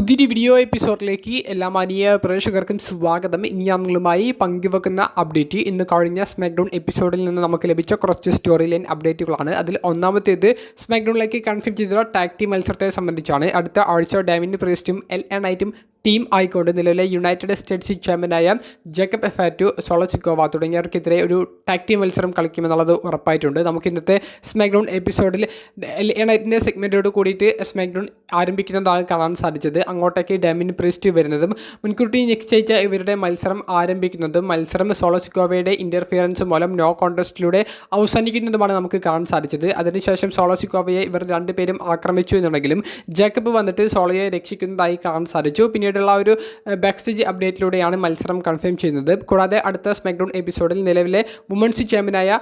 പുതിയൊരു വീഡിയോ എപ്പിസോഡിലേക്ക് എല്ലാ മാന്യ പ്രേക്ഷകർക്കും സ്വാഗതം. ഇനി ഞാൻ നിങ്ങളുമായി പങ്കുവെക്കുന്ന അപ്ഡേറ്റ് ഇന്ന് കഴിഞ്ഞ സ്മാക്ഡൗൺ എപ്പിസോഡിൽ നിന്ന് നമുക്ക് ലഭിച്ച കുറച്ച് സ്റ്റോറി ലൈൻ അപ്ഡേറ്റുകളാണ്. അതിൽ ഒന്നാമത്തേത് സ്മാക്ഡൗണിലേക്ക് കൺഫേം ചെയ്ത ടാഗ് ടീം മത്സരത്തെ സംബന്ധിച്ചാണ്. അടുത്ത ആഴ്ച ഡാമിൻ പ്രീസ്റ്റും LA നൈറ്റും ടീം ആയിക്കൊണ്ട് നിലവിലെ യുണൈറ്റഡ് സ്റ്റേറ്റ്സ് ചാമ്പ്യനായ ജേക്കബ് ഫാറ്റു, സോളോ സിക്കോവ തുടങ്ങിയവർക്കെതിരെ ഒരു ടാഗ് ടീം മത്സരം കളിക്കുമെന്നുള്ളത് ഉറപ്പായിട്ടുണ്ട്. നമുക്ക് ഇന്നത്തെ സ്മാക്ഡൗൺ എപ്പിസോഡിൽ LA നൈറ്റിൻ്റെ സെഗ്മെൻറ്റോട് കൂടിയിട്ട് സ്മാക്ഡൗൺ ആരംഭിക്കുന്നതാണ് കാണാൻ സാധിച്ചത്. അങ്ങോട്ടേക്ക് ഡാമിൻ പ്രീസ്റ്റ് വരുന്നതും മുൻകൂട്ടി നിശ്ചയിച്ച ഇവരുടെ മത്സരം ആരംഭിക്കുന്നതും മത്സരം സോളോ സിക്കോവയുടെ ഇൻ്റർഫിയറൻസ് മൂലം നോ കോൺടെസ്റ്റിലൂടെ അവസാനിക്കുന്നതുമാണ് നമുക്ക് കാണാൻ സാധിച്ചത്. അതിനുശേഷം സോളോ സിക്കോവയെ ഇവർ രണ്ടുപേരും ആക്രമിച്ചു എന്നുണ്ടെങ്കിലും ജേക്കബ് വന്നിട്ട് സോളോയെ രക്ഷിക്കുന്നതായി കാണാൻ സാധിച്ചു. പിന്നീടുള്ള ഒരു ബാക്ക് സ്റ്റേജ് അപ്ഡേറ്റിലൂടെയാണ് മത്സരം കൺഫേം ചെയ്യുന്നത്. കൂടാതെ അടുത്ത സ്മാക്ഡൗൺ എപ്പിസോഡിൽ നിലവിലെ വുമൻസ് ചാമ്പ്യനായ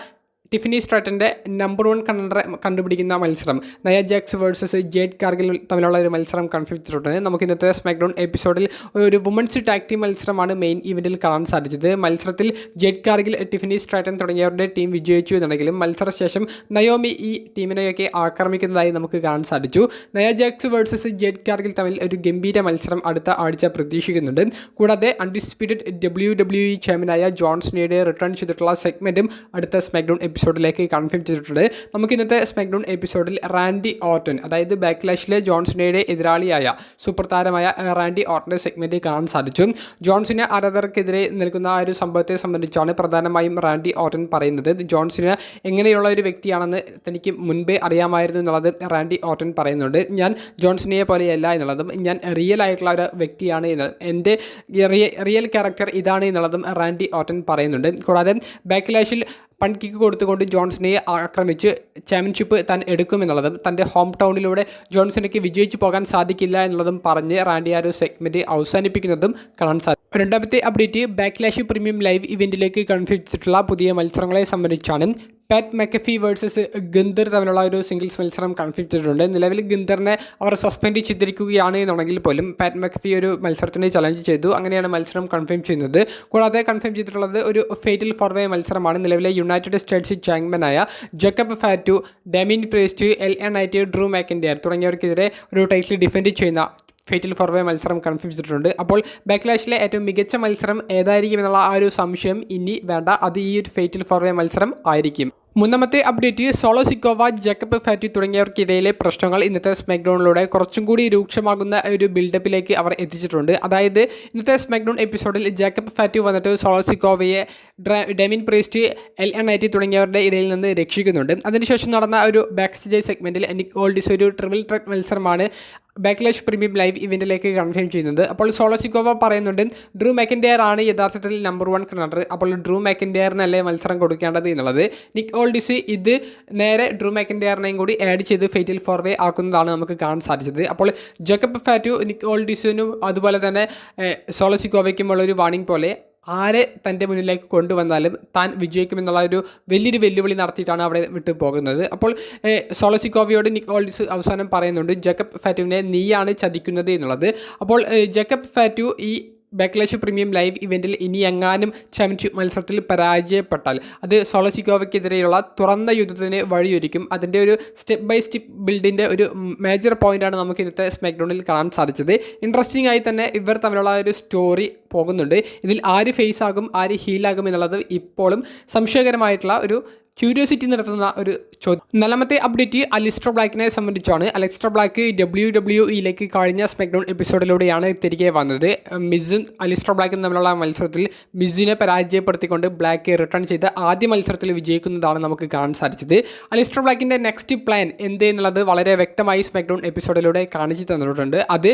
ടിഫനി സ്ട്രാറ്റൻ്റെ നമ്പർ 1 കണ്ടൻഡറെ കണ്ടുപിടിക്കുന്ന മത്സരം നയ ജാക്സ് വേഴ്സസ് ജേഡ് കാർഗിൽ തമ്മിലുള്ള ഒരു മത്സരം കൺഫേം ചെയ്തിട്ടുണ്ട്. നമുക്ക് ഇന്നത്തെ സ്മാക്ഡൗൺ എപ്പിസോഡിൽ ഒരു വുമൻസ് ടാഗ് ടീം മത്സരമാണ് മെയിൻ ഇവൻറ്റിൽ കാണാൻ സാധിച്ചത്. മത്സരത്തിൽ ജേഡ് കാർഗിൽ, ടിഫനി സ്ട്രാറ്റൻ തുടങ്ങിയവരുടെ ടീം വിജയിച്ചു എന്നുണ്ടെങ്കിലും മത്സരശേഷം നയോമി ഈ ടീമിനെയൊക്കെ ആക്രമിക്കുന്നതായി നമുക്ക് കാണാൻ സാധിച്ചു. നയ ജാക്സ് വേഴ്സസ് ജേഡ് കാർഗിൽ തമ്മിൽ ഒരു ഗംഭീര മത്സരം അടുത്ത ആഴ്ച പ്രതീക്ഷിക്കുന്നുണ്ട്. കൂടാതെ അൺഡിസ്പ്യൂട്ടഡ് WWE ചാമ്പ്യനായ ജോൺ സ്നേഡ് റിട്ടേൺ ചെയ്തിട്ടുള്ള സെഗ്മെൻറ്റും അടുത്ത സ്മാക്ഡൗൺ എപ്പിസോഡിലേക്ക് കൺഫേം ചെയ്തിട്ടുണ്ട്. നമുക്ക് ഇന്നത്തെ സ്മാക്ഡൗൺ എപ്പിസോഡിൽ റാൻഡി ഓർട്ടൺ, അതായത് ബാക്ക്ലാഷിലെ ജോൺസിനയുടെ എതിരാളിയായ സൂപ്പർ താരമായ റാൻഡി ഓർട്ടൻ്റെ സെഗ്മെൻറ്റ് കാണാൻ സാധിച്ചു. ജോൺസിന് ആരാധകർക്കെതിരെ നിൽക്കുന്ന ആ ഒരു സംഭവത്തെ സംബന്ധിച്ചാണ് പ്രധാനമായും റാൻഡി ഓർട്ടൺ പറയുന്നത്. ജോൺസിന് എങ്ങനെയുള്ള ഒരു വ്യക്തിയാണെന്ന് തനിക്ക് മുൻപേ അറിയാമായിരുന്നു എന്നുള്ളത് റാൻഡി ഓർട്ടൺ പറയുന്നുണ്ട്. ഞാൻ ജോൺസിനെ പോലെയല്ല എന്നുള്ളതും ഞാൻ റിയൽ ആയിട്ടുള്ള ഒരു വ്യക്തിയാണ് എന്നത്, എൻ്റെ റിയൽ ക്യാരക്ടർ ഇതാണ് എന്നുള്ളതും റാൻഡി ഓർട്ടൺ പറയുന്നുണ്ട്. കൂടാതെ ബാക്ക്ലാഷിൽ പൺകിക്ക് കൊടുത്തുകൊണ്ട് ജോൺസിനെ ആക്രമിച്ച് ചാമ്പ്യൻഷിപ്പ് താൻ എടുക്കുമെന്നുള്ളതും തൻ്റെ ഹോം ടൗണിലൂടെ ജോൺസിനയ്ക്ക് വിജയിച്ചു പോകാൻ സാധിക്കില്ല എന്നുള്ളതും പറഞ്ഞ് റാൻഡി ആ ഒരു സെഗ്മെൻറ്റ് അവസാനിപ്പിക്കുന്നതും കാണാൻ സാധിക്കും. രണ്ടാമത്തെ അപ്ഡേറ്റ് ബാക്ക്ലാഷ് പ്രീമിയം ലൈവ് ഇവൻറ്റിലേക്ക് കൺഫേം ചെയ്തിട്ടുള്ള പുതിയ മത്സരങ്ങളെ സംബന്ധിച്ചാണ്. പാറ്റ് മെക്കഫി വേഴ്സസ് ഗിന്തർ തമ്മിലുള്ള ഒരു സിംഗിൾസ് മത്സരം കൺഫേം ചെയ്തിട്ടുണ്ട്. നിലവിൽ ഗിന്തറിനെ അവർ സസ്പെൻഡ് ചെയ്തിരിക്കുകയാണ് എന്നുണ്ടെങ്കിൽ പോലും പാറ്റ് മെക്കഫി ഒരു മത്സരത്തിന് ചലഞ്ച് ചെയ്തു. അങ്ങനെയാണ് മത്സരം കൺഫേം ചെയ്യുന്നത്. കൂടാതെ കൺഫേം ചെയ്തിട്ടുള്ളത് ഒരു ഫേറ്റൽ ഫോർവേ മത്സരമാണ്. നിലവിലെ യുണൈറ്റഡ് സ്റ്റേറ്റ്സ് ചാമ്പ്യനായ Jacob Fatu, Damian Priest, LA Knight, Drew McIntyre തുടങ്ങിയവർക്കെതിരെ ഒരു ടൈറ്റിൽ ഡിഫെൻഡ് ചെയ്യുന്ന ഫേറ്റൽ ഫോർവേ മത്സരം കൺഫേം ചെയ്തിട്ടുണ്ട്. അപ്പോൾ ബാക്ക്ലാഷിലെ ഏറ്റവും മികച്ച മത്സരം ഏതായിരിക്കും എന്നുള്ള ആ ഒരു സംശയം ഇനി വേണ്ട, അത് ഈ ഒരു ഫേറ്റൽ ഫോർവേ മത്സരം ആയിരിക്കും. മൂന്നാമത്തെ update solo Sikoa, Jacob Fatu തുടങ്ങിയവർക്കിടയിലെ പ്രശ്നങ്ങൾ ഇന്നത്തെ സ്മാക്ഡൗണിലൂടെ കുറച്ചും കൂടി രൂക്ഷമാകുന്ന ഒരു ബിൽഡപ്പിലേക്ക് അവർ എത്തിച്ചിട്ടുണ്ട്. അതായത് ഇന്നത്തെ സ്മാക്ഡൗൺ എപ്പിസോഡിൽ ജേക്കബ് ഫാറ്റു വന്നിട്ട് സോളോ സിക്കോവയെ, ഡാമിൻ പ്രീസ്റ്റ്, LA നൈറ്റ് തുടങ്ങിയവരുടെ ഇടയിൽ നിന്ന് രക്ഷിക്കുന്നുണ്ട്. അതിനുശേഷം നടന്ന ഒരു ബാക്ക് സ്റ്റേജ് സെഗ്മെൻറ്റിൽ നിക് ഓൾഡിസ് ഒരു ട്രിപ്പിൾ ത്രെറ്റ് മത്സരമാണ് ബാക്ക്ലാഷ് പ്രീമിയം ലൈവ് ഇവൻറ്റിലേക്ക് കൺഫേം ചെയ്യുന്നത്. അപ്പോൾ സോളോ സിക്കോവ പറയുന്നുണ്ട് ഡ്രൂ മാക്കിൻഡയർ ആണ് യഥാർത്ഥത്തിൽ നമ്പർ 1 കണ്ടൻഡർ, അപ്പോൾ ഡ്രൂ മാക്കിൻഡയറിനല്ലേ മത്സരം കൊടുക്കേണ്ടത് എന്നുള്ളത്. നിക് ഓൾഡിസ് ഇത് നേരെ ഡ്രൂ മാക്കിൻഡയറിനെയും കൂടി ആഡ് ചെയ്ത് ഫേറ്റൽ ഫോർവേ ആക്കുന്നതാണ് നമുക്ക് കാണാൻ സാധിച്ചത്. അപ്പോൾ ജേക്കബ് ഫാറ്റു നിക് ഓൾഡിസിനും അതുപോലെ തന്നെ സോളോ സിക്കോവയ്ക്കുമുള്ള ഒരു വാർണിംഗ് പോലെ ആരെ തൻ്റെ മുന്നിലേക്ക് കൊണ്ടുവന്നാലും താൻ വിജയിക്കുമെന്നുള്ള ഒരു വലിയൊരു വെല്ലുവിളി നടത്തിയിട്ടാണ് അവിടെ വിട്ടു പോകുന്നത്. അപ്പോൾ സോളോ സിക്കോവയോട് നിക് ഓൾഡിസ് അവസാനം പറയുന്നുണ്ട് ജേക്കബ് ഫാറ്റുവിനെ നീയാണ് ചതിക്കുന്നത് എന്നുള്ളത്. അപ്പോൾ ജേക്കബ് ഫാറ്റു ഈ ബാക്ക്ലാഷ് പ്രീമിയം ലൈവ് ഇവൻറ്റിൽ ഇനി എങ്ങാനും ചാമ്പ്യൻഷിപ്പ് മത്സരത്തിൽ പരാജയപ്പെട്ടാൽ അത് സോളോ സിക്കോവയ്ക്കെതിരെയുള്ള തുറന്ന യുദ്ധത്തിന് വഴിയൊരുക്കും. അതിൻ്റെ ഒരു സ്റ്റെപ്പ് ബൈ സ്റ്റെപ്പ് ബിൽഡിൻ്റെ ഒരു മേജർ പോയിൻ്റാണ് നമുക്ക് ഇന്നത്തെ സ്മാക്ഡൗണിൽ കാണാൻ സാധിച്ചത്. ഇൻട്രസ്റ്റിംഗ് ആയി തന്നെ ഇവർ തമ്മിലുള്ള ഒരു സ്റ്റോറി പോകുന്നുണ്ട്. ഇതിൽ ആര് ഫേസ് ആകും, ആര് ഹീലാകും എന്നുള്ളത് ഇപ്പോഴും സംശയകരമായിട്ടുള്ള ഒരു ക്യൂരിയോസിറ്റി നടത്തുന്ന ഒരു ചോദ്യം. നാലാമത്തെ അപ്ഡേറ്റ് അലിസ്റ്റർ ബ്ലാക്കിനെ സംബന്ധിച്ചാണ്. അലിസ്റ്റർ ബ്ലാക്ക് WWEയിലേക്ക് കഴിഞ്ഞ സ്മാക്ഡൗൺ എപ്പിസോഡിലൂടെയാണ് തിരികെ വന്നത്. മിസും അലിസ്റ്റർ ബ്ലാക്കും തമ്മിലുള്ള മത്സരത്തിൽ മിസിനെ പരാജയപ്പെടുത്തിക്കൊണ്ട് ബ്ലാക്ക് റിട്ടേൺ ചെയ്ത് ആദ്യ മത്സരത്തിൽ വിജയിക്കുന്നതാണ് നമുക്ക് കാണാൻ സാധിച്ചത്. അലിസ്റ്റർ ബ്ലാക്കിൻ്റെ നെക്സ്റ്റ് പ്ലാൻ എന്ത് എന്നുള്ളത് വളരെ വ്യക്തമായി സ്മാക്ഡൗൺ എപ്പിസോഡിലൂടെ കാണിച്ചു തന്നിട്ടുണ്ട്. അത്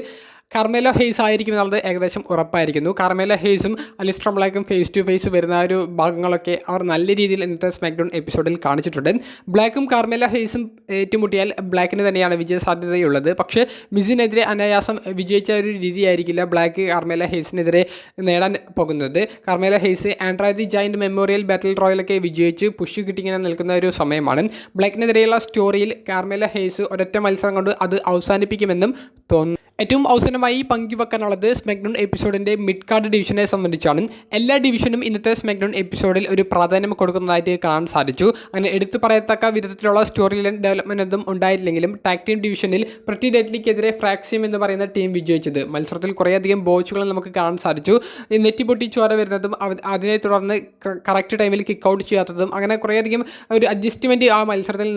കാർമെലോ ഹെയ്സ് ആയിരിക്കും എന്നുള്ളത് ഏകദേശം ഉറപ്പായിരിക്കുന്നു. കാർമെലോ ഹെയ്സും അലിസ്റ്റർ ബ്ലാക്കും ഫേസ് ടു ഫേസ് വരുന്ന ഒരു ഭാഗങ്ങളൊക്കെ അവർ നല്ല രീതിയിൽ ഇന്നത്തെ സ്മാക്ഡൗൺ എപ്പിസോഡിൽ കാണിച്ചിട്ടുണ്ട്. ബ്ലാക്കും കാർമെലോ ഹെയ്സും ഏറ്റുമുട്ടിയാൽ ബ്ലാക്കിന് തന്നെയാണ് വിജയ സാധ്യതയുള്ളത്. പക്ഷേ മിസിനെതിരെ അനായാസം വിജയിച്ച ഒരു രീതിയായിരിക്കില്ല ബ്ലാക്ക് കാർമെലോ ഹെയ്സിനെതിരെ നേടാൻ പോകുന്നത്. Carmelo Hayes Andre the Giant memorial battle റോയലൊക്കെ വിജയിച്ച് പുഷ് കിട്ടിങ്ങനെ നിൽക്കുന്ന ഒരു സമയമാണ്. ബ്ലാക്കിനെതിരെയുള്ള സ്റ്റോറിയിൽ കാർമെലോ ഹെയ്സ് ഒരൊറ്റ മത്സരം കൊണ്ട് അത് അവസാനിപ്പിക്കുമെന്നും തോന്നുന്നു. ഏറ്റവും അവസാനമായി പങ്കുവെക്കാനുള്ളത് സ്മാക്ഡൗൺ എപ്പിസോഡിൻ്റെ മിഡ് കാർഡ് ഡിവിഷനെ സംബന്ധിച്ചാണ്. എല്ലാ ഡിവിഷനും ഇന്നത്തെ സ്മാക്ഡൗൺ എപ്പിസോഡിൽ ഒരു പ്രാധാന്യം കൊടുക്കുന്നതായിട്ട് കാണാൻ സാധിച്ചു. അങ്ങനെ എടുത്തു പറയത്തക്ക വിധത്തിലുള്ള സ്റ്റോറി ലൈൻ ഡെവലപ്മെൻ്റ് ഒന്നും ഉണ്ടായില്ലെങ്കിലും ടാഗ് ടീം ഡിവിഷനിൽ പ്രറ്റി ഡെഡ്ലിക്കെതിരെ ഫ്രാക്സിയം എന്ന് പറയുന്ന ടീം വിജയിച്ചത്. മത്സരത്തിൽ കുറേയധികം ബോച്ചുകൾ നമുക്ക് കാണാൻ സാധിച്ചു. നെറ്റിപ്പൊട്ടി ചോര വരുന്നതും അതിനെ തുടർന്ന് കറക്റ്റ് ടൈമിൽ കിക്ക് ഔട്ട് ചെയ്യാത്തതും അങ്ങനെ കുറേയധികം ഒരു അഡ്ജസ്റ്റ്മെൻറ്റ് ആ മത്സരത്തിൽ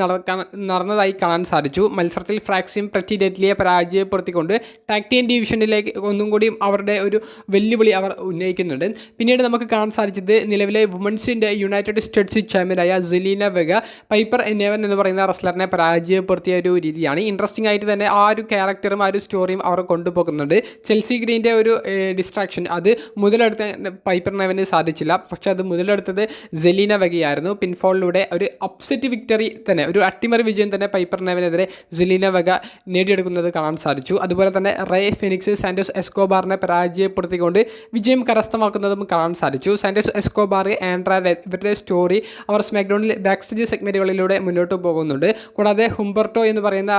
നടന്നതായി കാണാൻ സാധിച്ചു. മത്സരത്തിൽ ഫ്രാക്സിയം പ്രറ്റി ഡെഡ്ലിയെ പരാജയപ്പെടുത്തിക്കൊണ്ട് ടാഗ് ടീം ഡിവിഷനിലേക്ക് ഒന്നും കൂടി അവരുടെ ഒരു വെല്ലുവിളി അവർ ഉന്നയിക്കുന്നുണ്ട്. പിന്നീട് നമുക്ക് കാണാൻ സാധിച്ചത് നിലവിലെ വുമൻസിൻ്റെ യുണൈറ്റഡ് സ്റ്റേറ്റ്സ് ചാമ്പ്യനായ സെലീന വെഗ പൈപ്പർ നെവൻ എന്ന് പറയുന്ന റെസ്ലറിനെ പരാജയപ്പെടുത്തിയ ഒരു രീതിയാണ്. ഇൻട്രസ്റ്റിംഗ് ആയിട്ട് തന്നെ ആ ഒരു ക്യാരക്ടറും ആ ഒരു സ്റ്റോറിയും അവർ കൊണ്ടുപോകുന്നുണ്ട്. ചെൽസി ഗ്രീൻ്റെ ഒരു ഡിസ്ട്രാക്ഷൻ അത് മുതലെടുത്ത് പൈപ്പർ നെവന് സാധിച്ചില്ല. പക്ഷേ അത് മുതലെടുത്തത് സെലീന വെഗയായിരുന്നു. പിൻഫോളിലൂടെ ഒരു അപ്സെറ്റ് വിക്ടറി തന്നെ, ഒരു അട്ടിമറി വിജയം തന്നെ പൈപ്പർ നെവനെതിരെ സെലീന വെഗ നേടിയെടുക്കുന്നത് കാണാൻ സാധിച്ചു. അതുപോലെ തന്നെ റേ ഫിനിക്സ് സാന്റോസ് എസ്കോബാറിനെ പരാജയപ്പെടുത്തിക്കൊണ്ട് വിജയം കരസ്ഥമാക്കുന്നതും കാണാൻ സാധിച്ചു. സാന്റോസ് എസ്കോബാർ, ആൻഡ്രാഡ് ഇവരുടെ സ്റ്റോറി അവർ സ്മാക്ഡൗണിൽ ബാക്ക് സ്റ്റേജ് സെഗ്മെൻറ്റുകളിലൂടെ മുന്നോട്ട് പോകുന്നുണ്ട്. കൂടാതെ ഹുംബർട്ടോ എന്ന് പറയുന്ന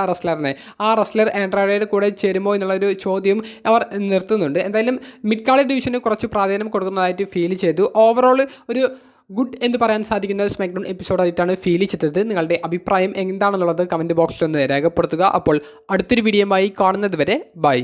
ആ റെസ്ലർ ആൻഡ്രാഡയുടെ കൂടെ ചേരുമോ എന്നുള്ളൊരു ചോദ്യം അവർ നിർത്തുന്നുണ്ട്. എന്തായാലും മിഡ് കാർഡ് ഡിവിഷന് കുറച്ച് പ്രാധാന്യം കൊടുക്കുന്നതായിട്ട് ഫീൽ ചെയ്തു. ഓവറോൾ ഒരു ഗുഡ് എന്ന് പറയാൻ സാധിക്കുന്ന ഒരു സ്മാക്ഡൗൺ എപ്പിസോഡായിട്ടാണ് ഫീൽ ചെയ്തത്. നിങ്ങളുടെ അഭിപ്രായം എന്താണെന്നുള്ളത് കമൻറ്റ് ബോക്സിൽ ഒന്ന് രേഖപ്പെടുത്തുക. അപ്പോൾ അടുത്തൊരു വീഡിയോയുമായി കാണുന്നത് വരെ ബൈ.